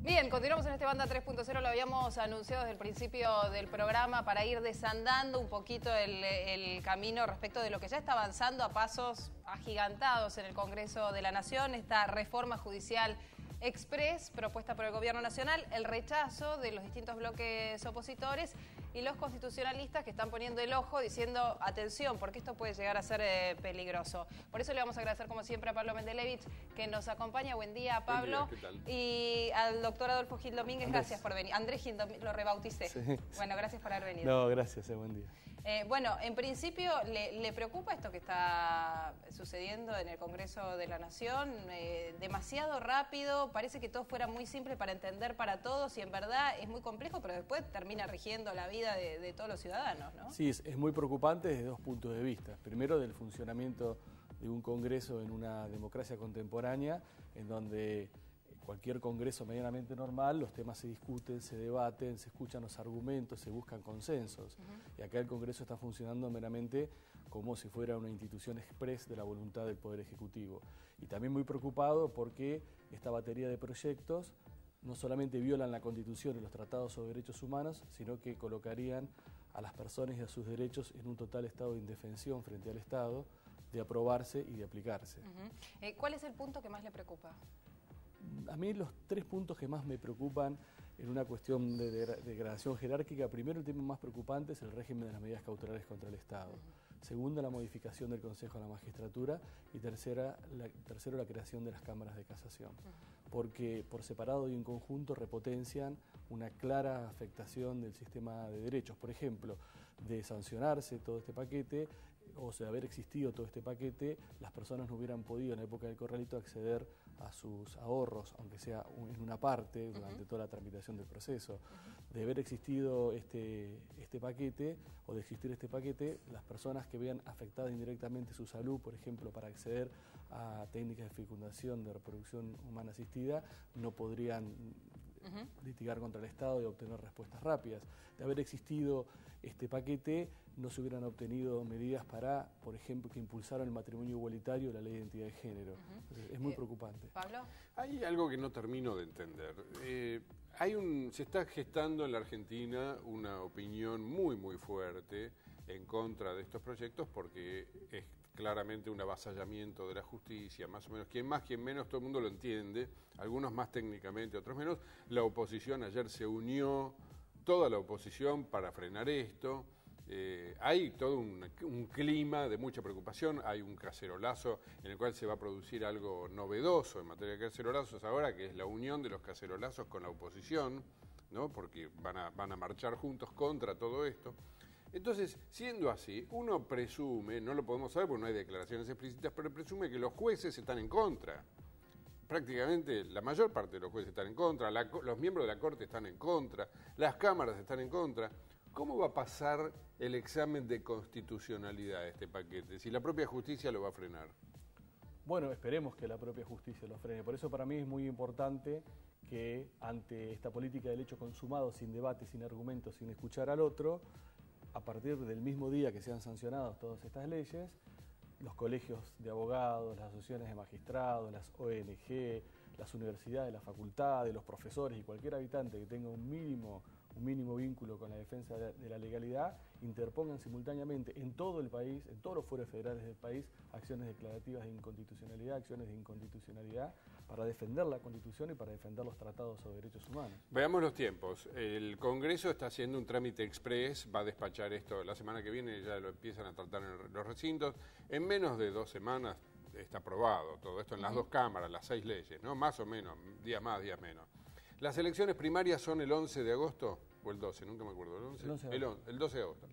Bien, continuamos en este Banda 3.0, lo habíamos anunciado desde el principio del programa para ir desandando un poquito el camino respecto de lo que ya está avanzando a pasos agigantados en el Congreso de la Nación, esta reforma judicial express propuesta por el Gobierno Nacional, el rechazo de los distintos bloques opositores y los constitucionalistas que están poniendo el ojo diciendo atención porque esto puede llegar a ser peligroso. Por eso le vamos a agradecer como siempre a Pablo Mendelevich que nos acompaña. Buen día, Pablo. Buen día, ¿qué tal? Y al doctor Adolfo Gil Domínguez, gracias por venir. Andrés Gil Domínguez, lo rebauticé. Sí. Bueno, gracias por haber venido. No, gracias, buen día. Bueno, en principio, ¿le preocupa esto que está sucediendo en el Congreso de la Nación? Demasiado rápido, parece que todo fuera muy simple para entender para todos y en verdad es muy complejo, pero después termina rigiendo la vida de todos los ciudadanos, ¿no? Sí, es muy preocupante desde dos puntos de vista. Primero, del funcionamiento de un Congreso en una democracia contemporánea, en donde cualquier Congreso medianamente normal, los temas se discuten, se debaten, se escuchan los argumentos, se buscan consensos. Y acá el Congreso está funcionando meramente como si fuera una institución express de la voluntad del Poder Ejecutivo. Y también muy preocupado porque esta batería de proyectos no solamente violan la Constitución y los tratados sobre derechos humanos, sino que colocarían a las personas y a sus derechos en un total estado de indefensión frente al Estado, de aprobarse y de aplicarse. ¿Cuál es el punto que más le preocupa? A mí los tres puntos que más me preocupan en una cuestión de gradación jerárquica, primero el tema más preocupante es el régimen de las medidas cautelares contra el Estado. Segundo, la modificación del Consejo de la Magistratura y tercero, la creación de las cámaras de casación. Porque por separado y en conjunto repotencian una clara afectación del sistema de derechos. Por ejemplo, de sancionarse todo este paquete, o de haber existido todo este paquete, las personas no hubieran podido en la época del corralito acceder a sus ahorros, aunque sea en una parte, durante toda la tramitación del proceso. De haber existido este paquete, o de existir este paquete, las personas que vean afectada indirectamente su salud, por ejemplo, para acceder a técnicas de fecundación, de reproducción humana asistida, no podrían litigar contra el Estado y obtener respuestas rápidas. De haber existido este paquete, no se hubieran obtenido medidas para, por ejemplo, que impulsaran el matrimonio igualitario o la ley de identidad de género. Entonces, es muy preocupante. ¿Pablo? Hay algo que no termino de entender. Se está gestando en la Argentina una opinión muy fuerte en contra de estos proyectos porque es claramente un avasallamiento de la justicia, más o menos, quien más, quien menos, todo el mundo lo entiende, algunos más técnicamente, otros menos. La oposición ayer se unió, toda la oposición, para frenar esto. Hay todo un clima de mucha preocupación, hay un cacerolazo en el cual se va a producir algo novedoso en materia de cacerolazos ahora, que es la unión de los cacerolazos con la oposición, ¿no? Porque van a marchar juntos contra todo esto. Entonces, siendo así, uno presume, no lo podemos saber porque no hay declaraciones explícitas, pero presume que los jueces están en contra. Prácticamente la mayor parte de los jueces están en contra, los miembros de la Corte están en contra, las cámaras están en contra. ¿Cómo va a pasar el examen de constitucionalidad de este paquete si la propia justicia lo va a frenar? Bueno, esperemos que la propia justicia lo frene. Por eso para mí es muy importante que ante esta política del hecho consumado, sin debate, sin argumentos, sin escuchar al otro, a partir del mismo día que sean sancionadas todas estas leyes, los colegios de abogados, las asociaciones de magistrados, las ONG, las universidades, las facultades, los profesores y cualquier habitante que tenga un mínimo vínculo con la defensa de la legalidad, interpongan simultáneamente en todo el país, en todos los fueros federales del país, acciones declarativas de inconstitucionalidad, para defender la Constitución y para defender los tratados sobre derechos humanos. Veamos los tiempos. El Congreso está haciendo un trámite express, va a despachar esto la semana que viene, ya lo empiezan a tratar en los recintos. En menos de 2 semanas está aprobado todo esto en las dos cámaras, las 6 leyes, ¿no? Más o menos, días más, días menos. Las elecciones primarias son el 11 de agosto o el 12, nunca me acuerdo. El 12 de agosto.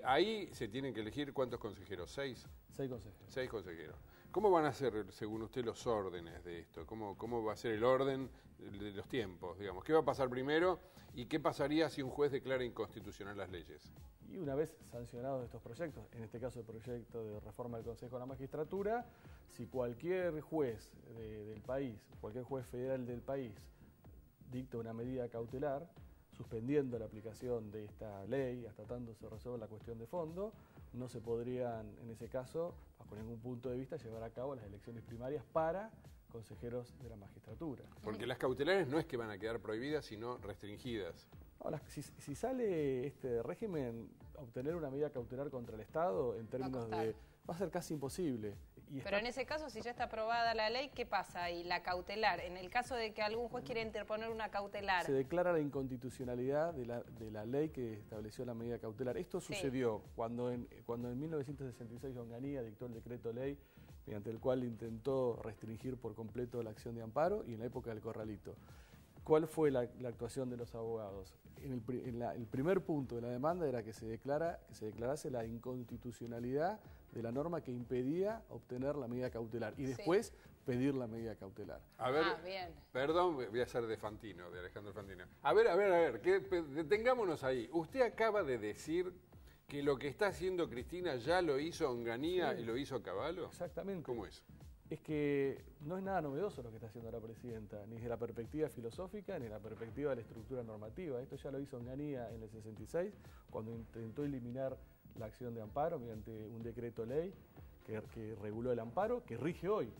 Ahí se tienen que elegir ¿cuántos consejeros? 6. 6 consejeros. 6 consejeros. ¿Cómo van a ser, según usted, los órdenes de esto? ¿Cómo va a ser el orden de los tiempos, digamos? ¿Qué va a pasar primero y qué pasaría si un juez declara inconstitucional las leyes? Y una vez sancionados estos proyectos, en este caso el proyecto de reforma del Consejo de la Magistratura, si cualquier juez del país, cualquier juez federal del país, dicta una medida cautelar, suspendiendo la aplicación de esta ley hasta tanto se resuelva la cuestión de fondo, no se podrían, en ese caso, bajo ningún punto de vista, llevar a cabo las elecciones primarias para consejeros de la magistratura. Porque las cautelares no es que van a quedar prohibidas, sino restringidas. No, si sale este régimen, obtener una medida cautelar contra el Estado en términos de... va a ser casi imposible. Pero en ese caso, si ya está aprobada la ley, ¿qué pasa ahí? La cautelar, en el caso de que algún juez quiera interponer una cautelar. Se declara la inconstitucionalidad de la ley que estableció la medida cautelar. Esto sucedió cuando en 1966 Onganía dictó el decreto ley mediante el cual intentó restringir por completo la acción de amparo y en la época del corralito. ¿Cuál fue la actuación de los abogados? El primer punto de la demanda era que se declarase la inconstitucionalidad de la norma que impedía obtener la medida cautelar y después pedir la medida cautelar. A ver, bien. Perdón, voy a ser de Fantino, de Alejandro Fantino. A ver, detengámonos ahí. Usted acaba de decir que lo que está haciendo Cristina ya lo hizo Onganía y lo hizo Cavallo. Exactamente. ¿Cómo es? Es que no es nada novedoso lo que está haciendo la presidenta, ni desde la perspectiva filosófica, ni desde la perspectiva de la estructura normativa. Esto ya lo hizo Onganía en el 66, cuando intentó eliminar la acción de amparo mediante un decreto ley que reguló el amparo, que rige hoy.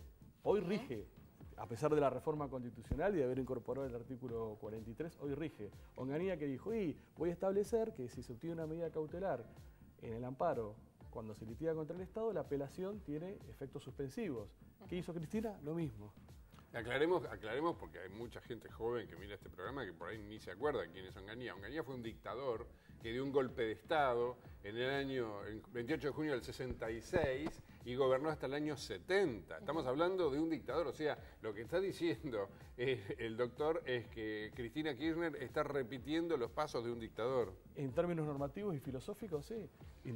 Hoy rige, a pesar de la reforma constitucional y de haber incorporado el artículo 43, hoy rige. Onganía que dijo, voy a establecer que si se obtiene una medida cautelar en el amparo, cuando se litiga contra el Estado, la apelación tiene efectos suspensivos. ¿Qué hizo Cristina? Lo mismo. Aclaremos porque hay mucha gente joven que mira este programa que por ahí ni se acuerda quién es Onganía. Onganía fue un dictador que dio un golpe de Estado en el 28 de junio del 66 y gobernó hasta el año 70. Estamos hablando de un dictador, o sea, lo que está diciendo el doctor es que Cristina Kirchner está repitiendo los pasos de un dictador. En términos normativos y filosóficos, sí.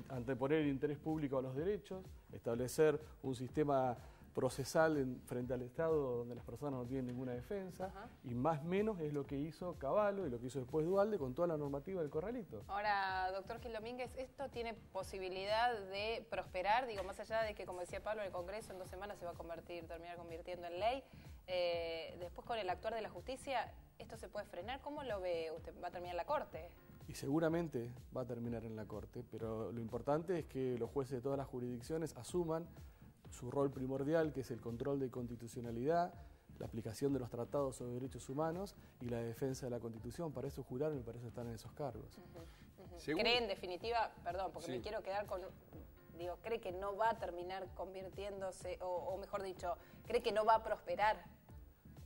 Anteponer el interés público a los derechos, establecer un sistema procesal frente al Estado donde las personas no tienen ninguna defensa, y más o menos es lo que hizo Cavallo y lo que hizo después Duhalde con toda la normativa del corralito. Ahora, doctor Gil Domínguez, ¿esto tiene posibilidad de prosperar? Digo, más allá de que, como decía Pablo, el Congreso en 2 semanas se va a terminar convirtiendo en ley, después con el actuar de la justicia, ¿esto se puede frenar? ¿Cómo lo ve usted? ¿Va a terminar la Corte? Y seguramente va a terminar en la Corte, pero lo importante es que los jueces de todas las jurisdicciones asuman su rol primordial, que es el control de constitucionalidad, la aplicación de los tratados sobre derechos humanos y la defensa de la Constitución. Para eso juraron y para eso están en esos cargos. ¿Cree en definitiva, perdón, porque me quiero quedar con... Digo, ¿cree que no va a terminar convirtiéndose, o mejor dicho, cree que no va a prosperar?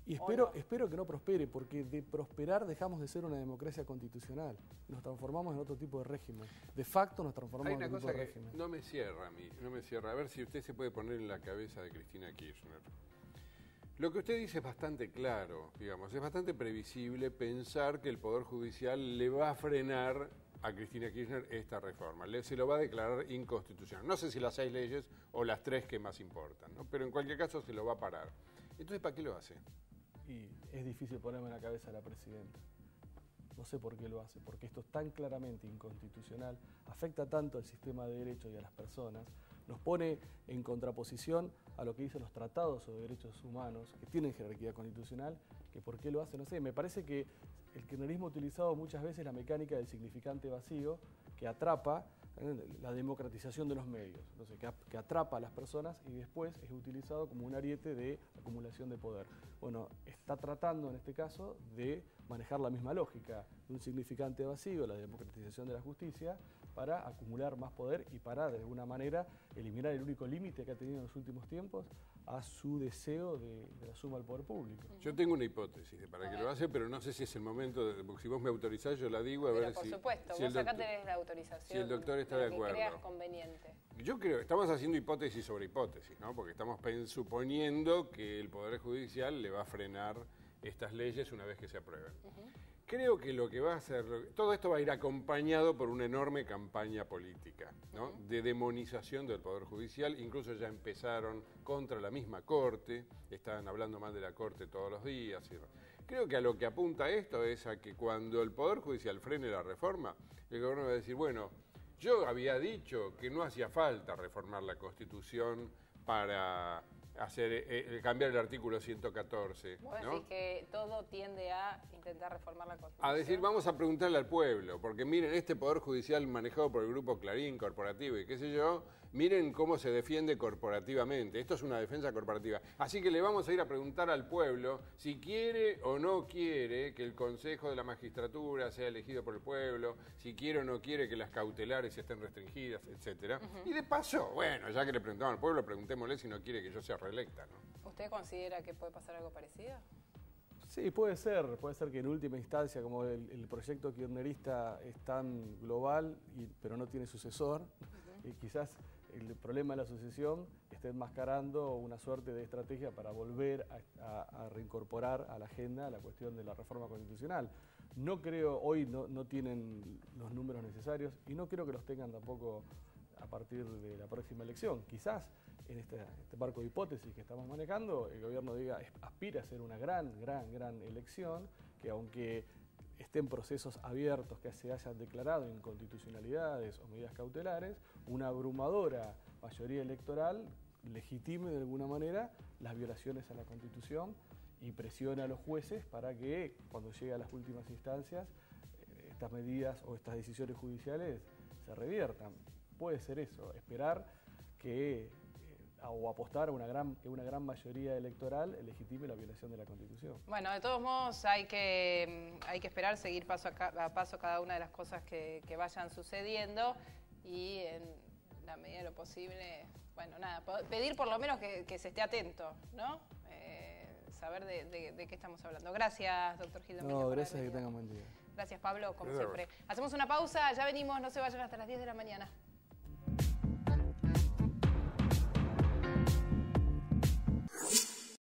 Y espero que no prospere, porque de prosperar dejamos de ser una democracia constitucional. Nos transformamos en otro tipo de régimen. De facto nos transformamos en otro tipo de régimen. No me cierra a mí, no me cierra. A ver si usted se puede poner en la cabeza de Cristina Kirchner. Lo que usted dice es bastante claro, digamos, es bastante previsible pensar que el Poder Judicial le va a frenar a Cristina Kirchner esta reforma. Se lo va a declarar inconstitucional. No sé si las 6 leyes o las 3 que más importan, ¿no? Pero en cualquier caso se lo va a parar. Entonces, ¿para qué lo hace? Y es difícil ponerme en la cabeza a la presidenta. No sé por qué lo hace, porque esto es tan claramente inconstitucional, afecta tanto al sistema de derecho y a las personas, nos pone en contraposición a lo que dicen los tratados sobre derechos humanos, que tienen jerarquía constitucional, que por qué lo hace, no sé. Me parece que el kirchnerismo ha utilizado muchas veces la mecánica del significante vacío, que atrapa la democratización de los medios, entonces, que atrapa a las personas y después es utilizado como un ariete de acumulación de poder. Bueno, está tratando en este caso de manejar la misma lógica, de un significante vacío, la democratización de la justicia, para acumular más poder y para, de alguna manera, eliminar el único límite que ha tenido en los últimos tiempos a su deseo de la suma al poder público. Yo tengo una hipótesis de para qué lo hace, pero no sé si es el momento, porque si vos me autorizás yo la digo, a ver por si... supuesto, si vos acá tenés la autorización. Si el doctor está de acuerdo. Que creas conveniente. Yo creo, estamos haciendo hipótesis sobre hipótesis, ¿no? Porque estamos suponiendo que el Poder Judicial le va a frenar estas leyes una vez que se aprueben. Creo que lo que va a hacer, todo esto va a ir acompañado por una enorme campaña política, ¿no? De demonización del Poder Judicial, incluso ya empezaron contra la misma Corte, están hablando mal de la Corte todos los días. Creo que a lo que apunta esto es a que cuando el Poder Judicial frene la reforma, el gobierno va a decir, bueno, yo había dicho que no hacía falta reformar la Constitución para cambiar el artículo 114. Vos decís que todo tiende a intentar reformar la Constitución. A decir, vamos a preguntarle al pueblo, porque miren, este Poder Judicial manejado por el Grupo Clarín, corporativo y qué sé yo, miren cómo se defiende corporativamente. Esto es una defensa corporativa. Así que le vamos a ir a preguntar al pueblo si quiere o no quiere que el Consejo de la Magistratura sea elegido por el pueblo, si quiere o no quiere que las cautelares estén restringidas, etcétera. Y de paso, bueno, ya que le preguntamos al pueblo, preguntémosle si no quiere que yo sea reelecta, ¿no? ¿Usted considera que puede pasar algo parecido? Sí, puede ser que en última instancia, como el proyecto kirchnerista es tan global, pero no tiene sucesor, y quizás el problema de la sucesión esté enmascarando una suerte de estrategia para volver a reincorporar a la agenda la cuestión de la reforma constitucional. No creo, hoy no tienen los números necesarios y no creo que los tengan tampoco a partir de la próxima elección. Quizás en este marco de hipótesis que estamos manejando, el gobierno aspira a ser una gran elección, que aunque estén procesos abiertos que se hayan declarado inconstitucionalidades o medidas cautelares, una abrumadora mayoría electoral legitime de alguna manera las violaciones a la Constitución y presione a los jueces para que cuando llegue a las últimas instancias estas medidas o estas decisiones judiciales se reviertan. Puede ser eso, esperar o apostar a que una gran mayoría electoral legitime la violación de la Constitución. Bueno, de todos modos hay que esperar, seguir paso a paso cada una de las cosas que vayan sucediendo y en la medida de lo posible, bueno, nada, pedir por lo menos que se esté atento, ¿no? Saber de qué estamos hablando. Gracias, doctor Gil Domínguez. No, gracias, que tengan buen día. Gracias, Pablo, como siempre. Hacemos una pausa, ya venimos, no se vayan hasta las 10 de la mañana.